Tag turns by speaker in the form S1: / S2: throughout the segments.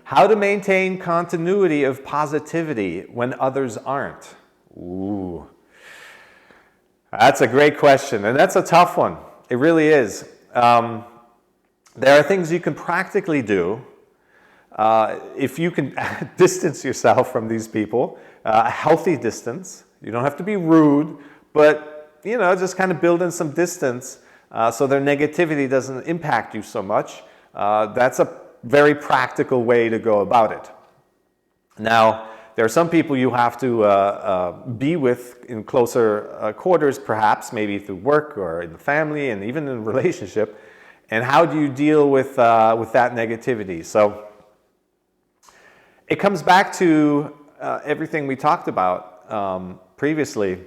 S1: How to maintain continuity of positivity when others aren't? Ooh, that's a great question, and that's a tough one. It really is. There are things you can practically do if you can distance yourself from these people, a healthy distance. You don't have to be rude, but just kind of build in some distance so their negativity doesn't impact you so much. That's a very practical way to go about it. Now, there are some people you have to be with in closer quarters, perhaps, maybe through work or in the family and even in a relationship. And how do you deal with that negativity? So it comes back to everything we talked about previously,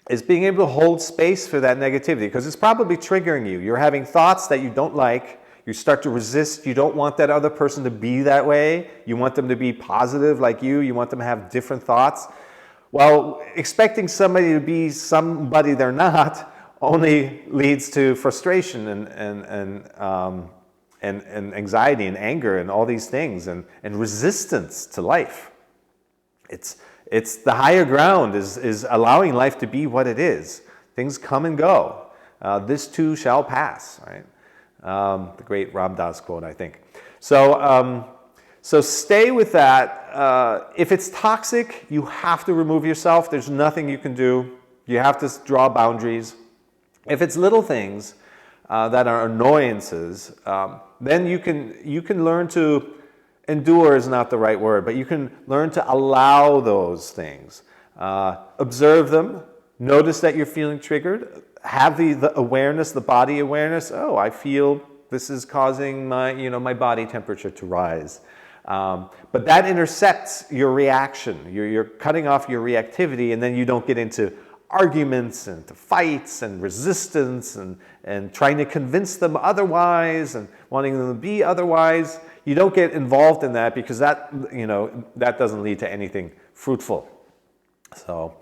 S1: is being able to hold space for that negativity, because it's probably triggering you. You're having thoughts that you don't like. You start to resist. You don't want that other person to be that way. You want them to be positive like you. You want them to have different thoughts. Well, expecting somebody to be somebody they're not only leads to frustration and anxiety and anger and all these things and resistance to life. It's the higher ground is allowing life to be what it is. Things come and go. This too shall pass, right? The great Ram Dass quote, I think. So stay with that. If it's toxic, you have to remove yourself. There's nothing you can do. You have to draw boundaries. If it's little things that are annoyances, then you can learn to endure is not the right word, but you can learn to allow those things. Observe them. Notice that you're feeling triggered. Have the awareness, the body awareness. Oh, I feel this is causing my body temperature to rise. But that intercepts your reaction. You're cutting off your reactivity, and then you don't get into arguments and to fights and resistance and trying to convince them otherwise and wanting them to be otherwise. You don't get involved in that, because that doesn't lead to anything fruitful. So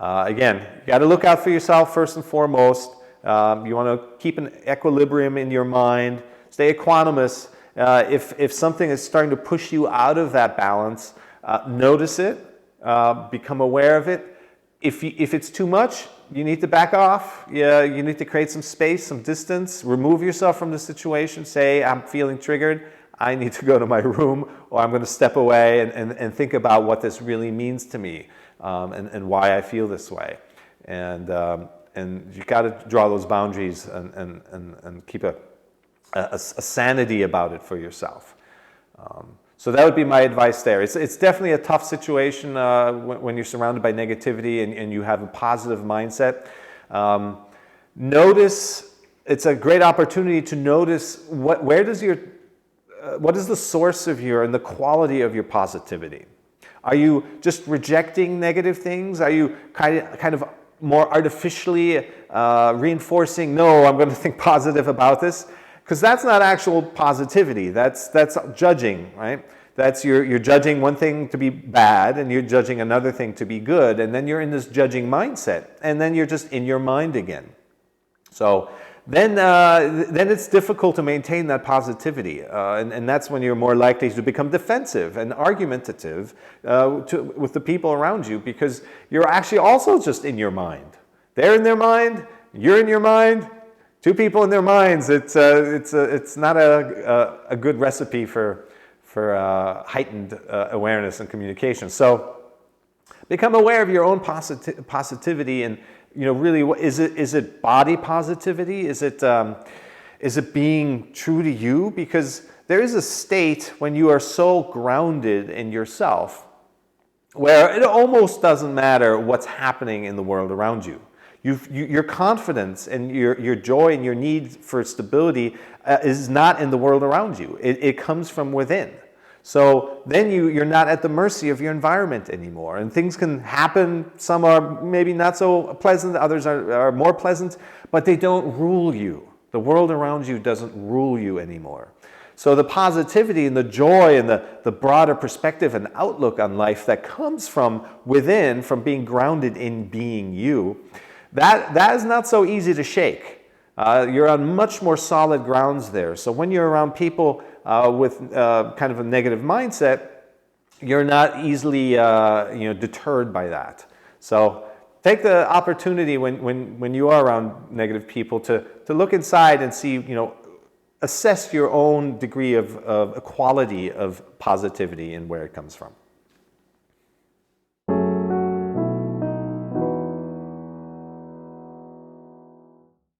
S1: again, you got to look out for yourself first and foremost. You want to keep an equilibrium in your mind. Stay equanimous. If something is starting to push you out of that balance, notice it. Become aware of it. If it's too much, you need to back off. You need to create some space, some distance. Remove yourself from the situation. Say, I'm feeling triggered. I need to go to my room, or I'm going to step away and think about what this really means to me, and why I feel this way. And you got to draw those boundaries and keep a sanity about it for yourself. So that would be my advice there. It's definitely a tough situation when you're surrounded by negativity and you have a positive mindset. Notice, it's a great opportunity to notice what is the source of and the quality of your positivity. Are you just rejecting negative things? Are you kind of more artificially reinforcing, no, I'm going to think positive about this? Because that's not actual positivity. That's judging, right? That's you're judging one thing to be bad and you're judging another thing to be good, and then you're in this judging mindset, and then you're just in your mind again. So then it's difficult to maintain that positivity, and that's when you're more likely to become defensive and argumentative with the people around you, because you're actually also just in your mind. They're in their mind, you're in your mind. Two people in their minds. It's not a good recipe for heightened awareness and communication. So become aware of your own positivity, and really, is it body positivity? Is it being true to you? Because there is a state when you are so grounded in yourself where it almost doesn't matter what's happening in the world around you. Your confidence and your joy and your need for stability is not in the world around you. It comes from within. So then you're not at the mercy of your environment anymore. And things can happen. Some are maybe not so pleasant. Others are more pleasant. But they don't rule you. The world around you doesn't rule you anymore. So the positivity and the joy and the broader perspective and outlook on life that comes from within, from being grounded in being you, that is not so easy to shake. You're on much more solid grounds there. So when you're around people with kind of a negative mindset, you're not easily deterred by that. So take the opportunity when you are around negative people to look inside and see, assess your own degree of equality of positivity and where it comes from.